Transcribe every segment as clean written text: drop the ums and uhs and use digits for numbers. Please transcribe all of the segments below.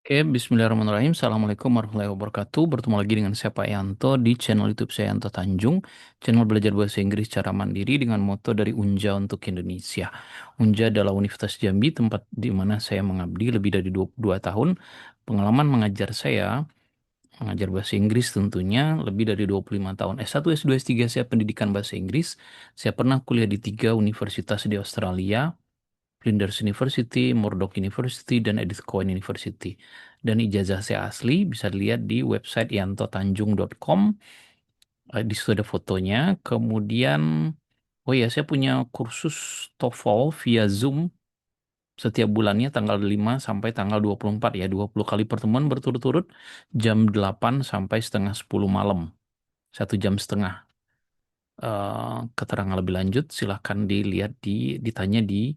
Oke, Bismillahirrahmanirrahim. Assalamualaikum warahmatullahi wabarakatuh. Bertemu lagi dengan saya Pak Yanto di channel YouTube saya Yanto Tanjung. Channel belajar bahasa Inggris secara mandiri dengan moto dari Unja untuk Indonesia. Unja adalah Universitas Jambi, tempat di mana saya mengabdi lebih dari 22 tahun. Pengalaman mengajar saya, mengajar bahasa Inggris tentunya lebih dari 25 tahun. S1, S2, S3 saya pendidikan bahasa Inggris. Saya pernah kuliah di 3 universitas di Australia. Flinders University, Murdoch University, dan Edith Cowan University. Dan ijazah saya asli bisa dilihat di website yantotanjung.com. Di situ ada fotonya. Kemudian, oh ya, saya punya kursus TOEFL via Zoom setiap bulannya tanggal 5 sampai tanggal 24 ya. 20 kali pertemuan berturut-turut jam 8 sampai setengah 10 malam. 1 jam setengah. Keterangan lebih lanjut silahkan dilihat ditanya di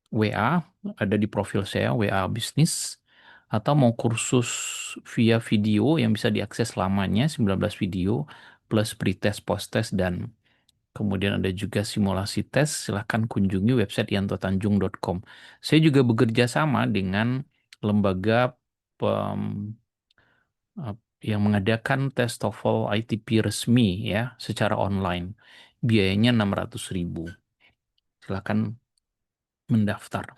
WA, ada di profil saya, WA bisnis, atau mau kursus via video yang bisa diakses lamanya, 19 video, plus pretest, post-test, dan kemudian ada juga simulasi tes, silahkan kunjungi website yantotanjung.com. Saya juga bekerja sama dengan lembaga pem- eh, yang mengadakan tes TOEFL ITP resmi ya, secara online. Biayanya 600.000. Silahkan mendaftar.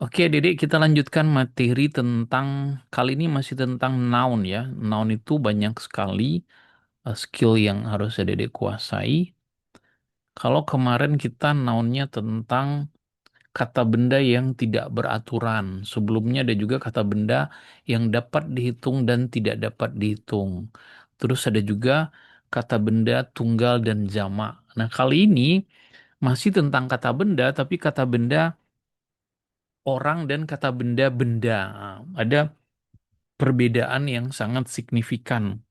Oke, Dedek, kita lanjutkan materi tentang kali ini masih tentang noun ya. Noun itu banyak sekali skill yang harus Dedek kuasai. Kalau kemarin kita nounnya tentang kata benda yang tidak beraturan. Sebelumnya ada juga kata benda yang dapat dihitung dan tidak dapat dihitung. Terus ada juga kata benda tunggal dan jamak. Nah, kali ini masih tentang kata benda, tapi kata benda orang dan kata benda benda. Ada perbedaan yang sangat signifikan.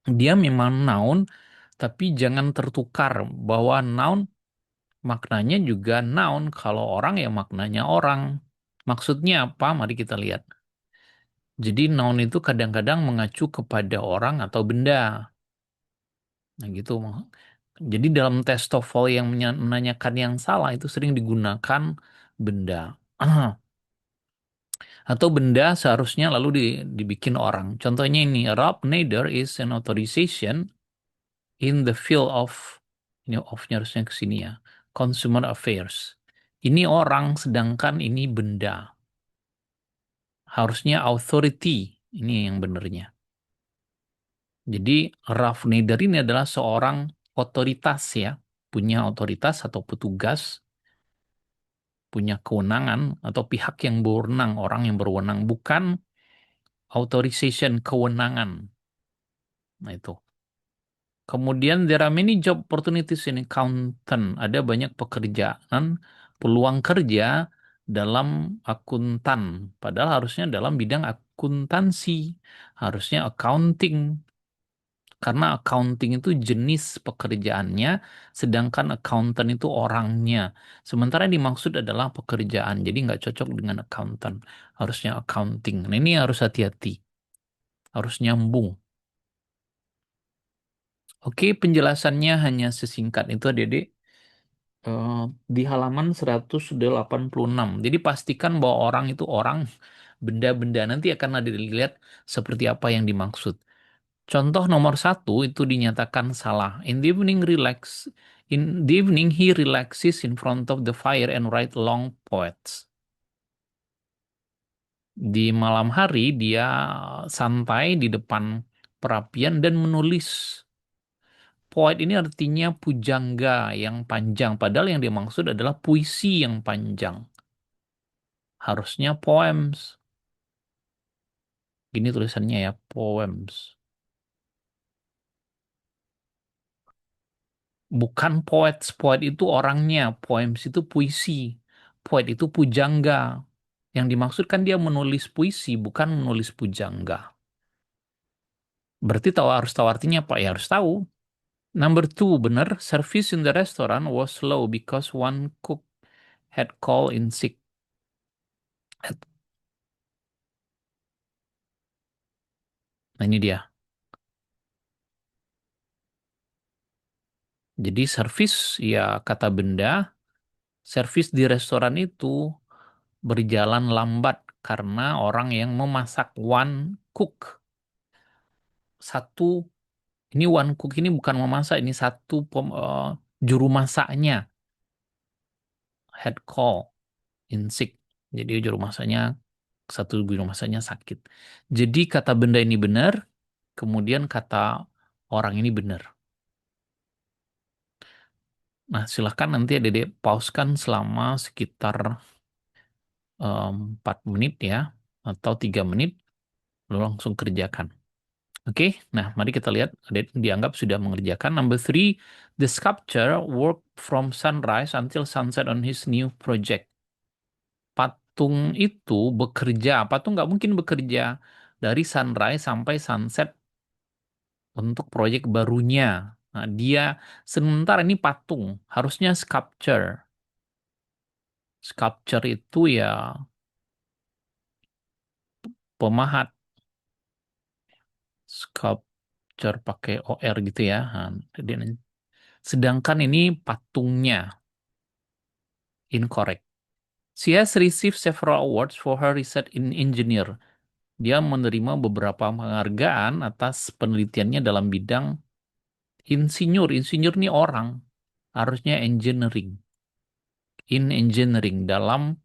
Dia memang noun, tapi jangan tertukar bahwa noun maknanya juga noun. Kalau orang ya maknanya orang. Maksudnya apa? Mari kita lihat. Jadi noun itu kadang-kadang mengacu kepada orang atau benda. Nah gitu. Jadi dalam tes TOEFL yang menanyakan yang salah itu sering digunakan benda. Atau benda seharusnya lalu dibikin orang. Contohnya ini, Rob Nader is an authorization in the field of, ini of-nya harusnya ke sini ya, consumer affairs. Ini orang, sedangkan ini benda. Harusnya authority, ini yang benernya. Jadi Ralph Nader ini adalah seorang otoritas ya, punya otoritas atau petugas, punya kewenangan atau pihak yang berwenang, orang yang berwenang, bukan authorization, kewenangan. Nah itu. Kemudian there are many job opportunities in accountant. Ada banyak pekerjaan, peluang kerja dalam akuntan. Padahal harusnya dalam bidang akuntansi. Harusnya accounting. Karena accounting itu jenis pekerjaannya, sedangkan accountant itu orangnya. Sementara yang dimaksud adalah pekerjaan. Jadi nggak cocok dengan accountant. Harusnya accounting. Nah ini harus hati-hati. Harus nyambung. Oke, penjelasannya hanya sesingkat itu, Dede. eh, di halaman 186. Jadi pastikan bahwa orang itu orang, benda-benda. Nanti akan ada dilihat seperti apa yang dimaksud. Contoh nomor 1 itu dinyatakan salah. In the evening he relaxes in front of the fire and write long poets. Di malam hari dia santai di depan perapian dan menulis. Poet ini artinya pujangga yang panjang, padahal yang dimaksud adalah puisi yang panjang. Harusnya poems. Gini tulisannya ya, poems. Bukan poets. Poet itu orangnya, poems itu puisi. Poet itu pujangga. Yang dimaksud kan dia menulis puisi, bukan menulis pujangga. Berarti harus tahu artinya apa? Ya harus tahu. Number two, benar. Service in the restaurant was slow because one cook had called in sick. Nah ini dia. Jadi service ya kata benda, servis di restoran itu berjalan lambat karena orang yang memasak. One cook. Satu, ini one cook ini bukan memasak, ini satu juru masaknya. Head call in sick. Jadi juru masaknya, satu juru masaknya sakit. Jadi kata benda ini benar, kemudian kata orang ini benar. Nah, silahkan nanti Dede pauskan selama sekitar 4 menit ya, atau 3 menit, lalu langsung kerjakan. Oke, nah mari kita lihat dianggap sudah mengerjakan. Number three, the sculptor worked from sunrise until sunset on his new project. Patung itu bekerja, patung nggak mungkin bekerja dari sunrise sampai sunset untuk proyek barunya. Nah, dia sementara ini patung, harusnya sculpture. Sculpture itu ya pemahat, sculpture pakai OR gitu ya. Nah, sedangkan ini patungnya, incorrect. She has received several awards for her research in engineer. Dia menerima beberapa penghargaan atas penelitiannya dalam bidang insinyur. Insinyur ini orang, harusnya engineering. In engineering, dalam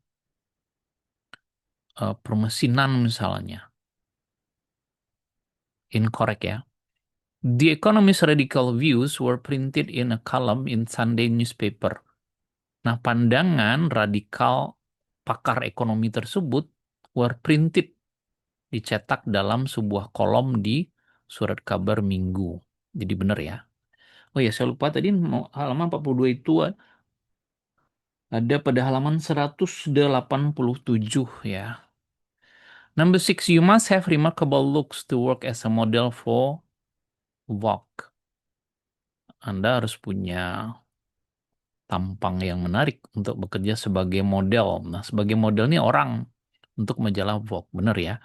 permesinan misalnya. Incorrect ya. The Economist radical views were printed in a column in Sunday newspaper. Nah, pandangan radikal pakar ekonomi tersebut were printed, dicetak dalam sebuah kolom di surat kabar Minggu. Jadi benar ya. Oh ya, saya lupa tadi halaman 42 itu ada pada halaman 187 ya. Number six, you must have remarkable looks to work as a model for Vogue. Anda harus punya tampang yang menarik untuk bekerja sebagai model. Nah, sebagai model ini orang untuk majalah Vogue, benar ya.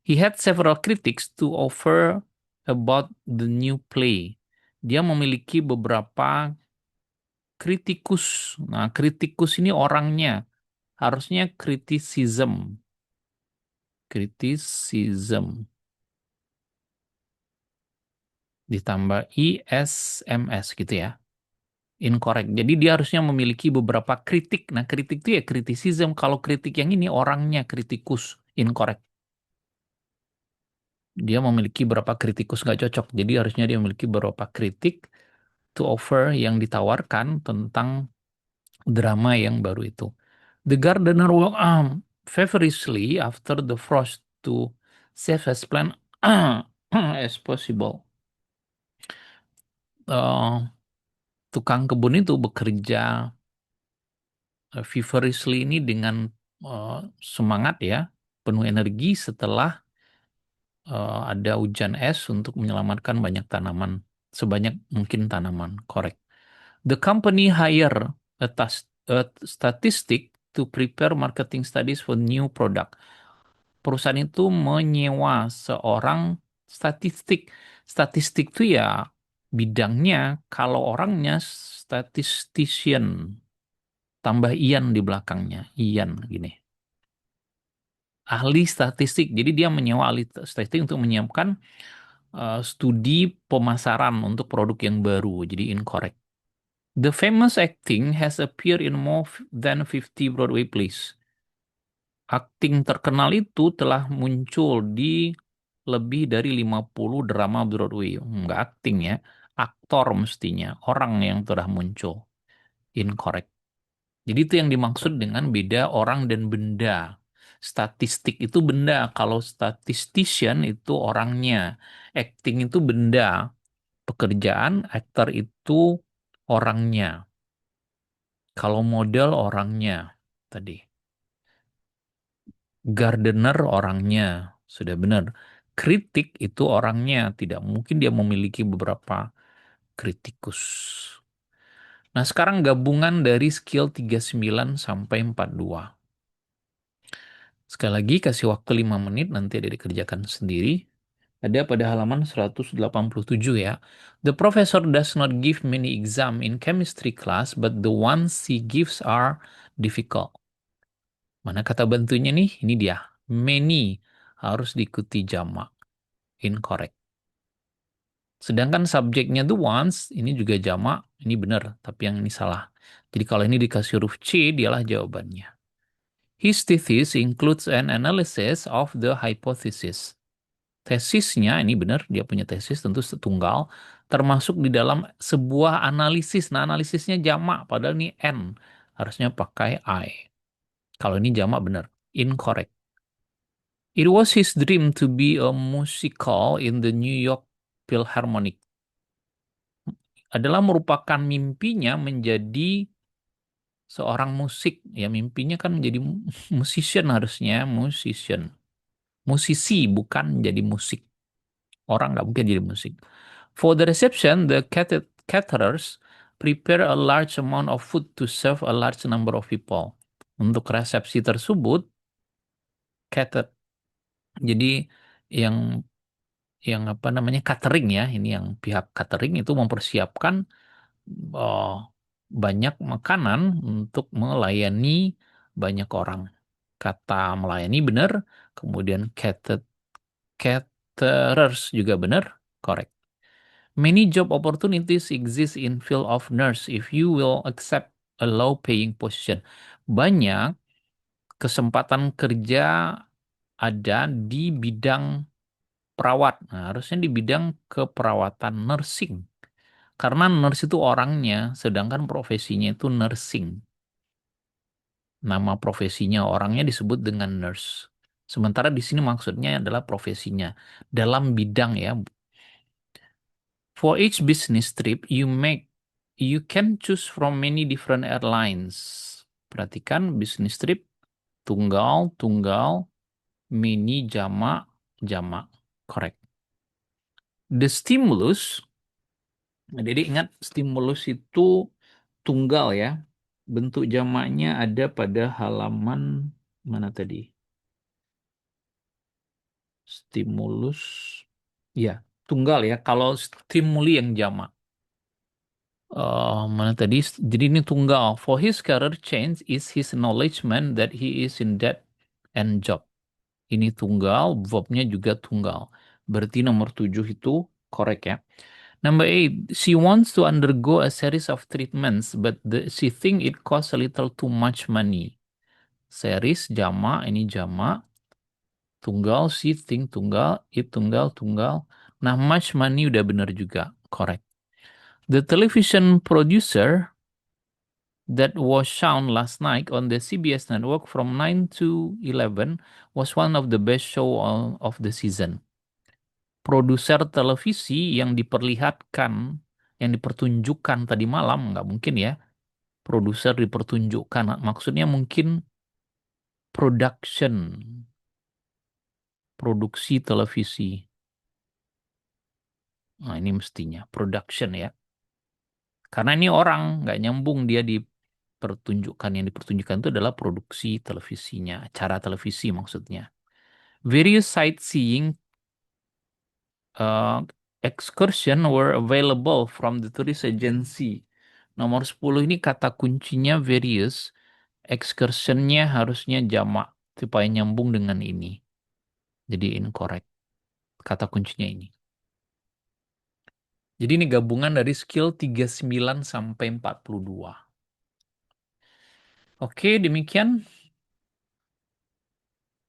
He had several critics to offer about the new play. Dia memiliki beberapa kritikus. Nah, kritikus ini orangnya. Harusnya criticism. Criticism. Ditambah ISMS gitu ya. Incorrect. Jadi dia harusnya memiliki beberapa kritik. Nah, kritik itu ya criticism. Kalau kritik yang ini orangnya kritikus. Incorrect. Dia memiliki beberapa kritikus nggak cocok. Jadi harusnya dia memiliki beberapa kritik to offer yang ditawarkan tentang drama yang baru itu. The gardener walked feverishly after the frost to save as plant as possible. Eh, Tukang kebun itu bekerja feverishly ini dengan semangat ya, penuh energi setelah ada hujan es untuk menyelamatkan banyak tanaman, sebanyak mungkin tanaman. Correct. The company hire a statistic to prepare marketing studies for new product. Perusahaan itu menyewa seorang statistik. Statistik itu ya bidangnya, kalau orangnya statistician, tambah ian di belakangnya, ian gini. Ahli statistik. Jadi dia menyewa ahli statistik untuk menyiapkan studi pemasaran untuk produk yang baru. Jadi incorrect. The famous acting has appeared in more than 50 Broadway plays. Akting terkenal itu telah muncul di lebih dari 50 drama Broadway. Enggak akting ya, aktor mestinya, orang yang telah muncul. Incorrect. Jadi itu yang dimaksud dengan beda orang dan benda. Statistik itu benda, kalau statistician itu orangnya. Acting itu benda, pekerjaan, aktor itu orangnya. Kalau model orangnya tadi. Gardener orangnya, sudah benar. Kritik itu orangnya, tidak mungkin dia memiliki beberapa kritikus. Nah, sekarang gabungan dari skill 39 sampai 42. Sekali lagi kasih waktu 5 menit, nanti ada dikerjakan sendiri. Ada pada halaman 187 ya. The professor does not give many exam in chemistry class, but the ones he gives are difficult. Mana kata bantunya nih? Ini dia. Many harus diikuti jamak. Incorrect. Sedangkan subjeknya tuh once, ini juga jamak, ini benar, tapi yang ini salah. Jadi kalau ini dikasih huruf C, dialah jawabannya. His thesis includes an analysis of the hypothesis. Tesisnya, ini benar, dia punya tesis tentu tunggal, termasuk di dalam sebuah analisis. Nah, analisisnya jamak, padahal ini N. Harusnya pakai I. Kalau ini jamak benar. Incorrect. It was his dream to be a musical in the New York Philharmonic. Adalah merupakan mimpinya menjadi seorang musik. Ya, mimpinya kan menjadi musician harusnya, musician. Musisi, bukan jadi musik. Orang nggak mungkin jadi musik. For the reception, the caterers prepare a large amount of food to serve a large number of people. Untuk resepsi tersebut, cater, jadi yang apa namanya catering ya, ini yang pihak catering itu mempersiapkan eh, banyak makanan untuk melayani banyak orang. Kata melayani benar, kemudian caterers juga benar, correct. Many job opportunities exist in field of nurse if you will accept a low paying position. Banyak kesempatan kerja ada di bidang perawat. Nah, harusnya di bidang keperawatan nursing. Karena nurse itu orangnya, sedangkan profesinya itu nursing. Nama profesinya orangnya disebut dengan nurse. Sementara di sini maksudnya adalah profesinya. Dalam bidang ya. For each business trip you can choose from many different airlines. Perhatikan business trip, tunggal, tunggal, mini, jamak, jamak. Correct. The stimulus, jadi ingat stimulus itu tunggal ya. Bentuk jamaknya ada pada halaman mana tadi? Stimulus. Ya, tunggal ya. Kalau stimuli yang jamak. Mana tadi? Jadi ini tunggal. For his career change is his acknowledgement that he is in debt and job. Ini tunggal, verbnya juga tunggal. Berarti nomor 7 itu korek ya. Number 8, she wants to undergo a series of treatments, but she think it costs a little too much money. Series, jama, ini jama. Tunggal, she think tunggal, it tunggal, tunggal. Nah, much money udah benar juga. Correct. The television producer that was shown last night on the CBS network from 9 to 11 was one of the best show of the season. Produser televisi yang diperlihatkan, yang dipertunjukkan tadi malam, nggak mungkin ya. Produser dipertunjukkan, maksudnya mungkin production, produksi televisi. Nah, ini mestinya production ya. Karena ini orang, nggak nyambung dia dipertunjukkan. Yang dipertunjukkan itu adalah produksi televisinya, acara televisi maksudnya. Various sightseeing uh, excursion were available from the tourist agency. Nomor 10 ini kata kuncinya various. Excursionnya harusnya jamak supaya nyambung dengan ini. Jadi incorrect. Kata kuncinya ini. Jadi ini gabungan dari skill 39 sampai 42. Oke, demikian.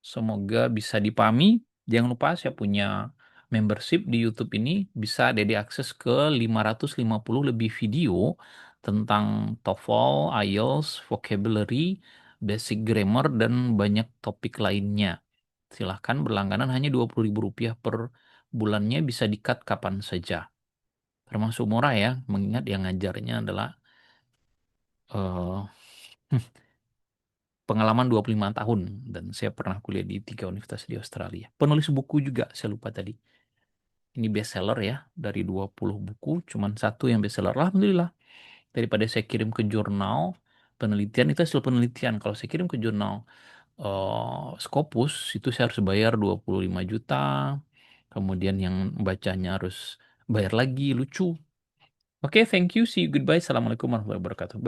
Semoga bisa dipahami. Jangan lupa saya punya membership di YouTube ini. Bisa ada diakses ke 550 lebih video tentang TOEFL, IELTS, vocabulary, basic grammar, dan banyak topik lainnya. Silahkan berlangganan hanya Rp20.000 per bulannya, bisa di-cut kapan saja. Termasuk murah ya, mengingat yang ngajarnya adalah eh, pengalaman 25 tahun. Dan saya pernah kuliah di 3 universitas di Australia. Penulis buku juga, saya lupa tadi. Ini bestseller ya, dari 20 buku, cuman satu yang bestseller. Alhamdulillah. Daripada saya kirim ke jurnal penelitian, itu hasil penelitian. Kalau saya kirim ke jurnal Scopus, itu saya harus bayar 25 juta. Kemudian yang bacanya harus bayar lagi, lucu. Oke, thank you. See you, goodbye. Assalamualaikum warahmatullahi wabarakatuh.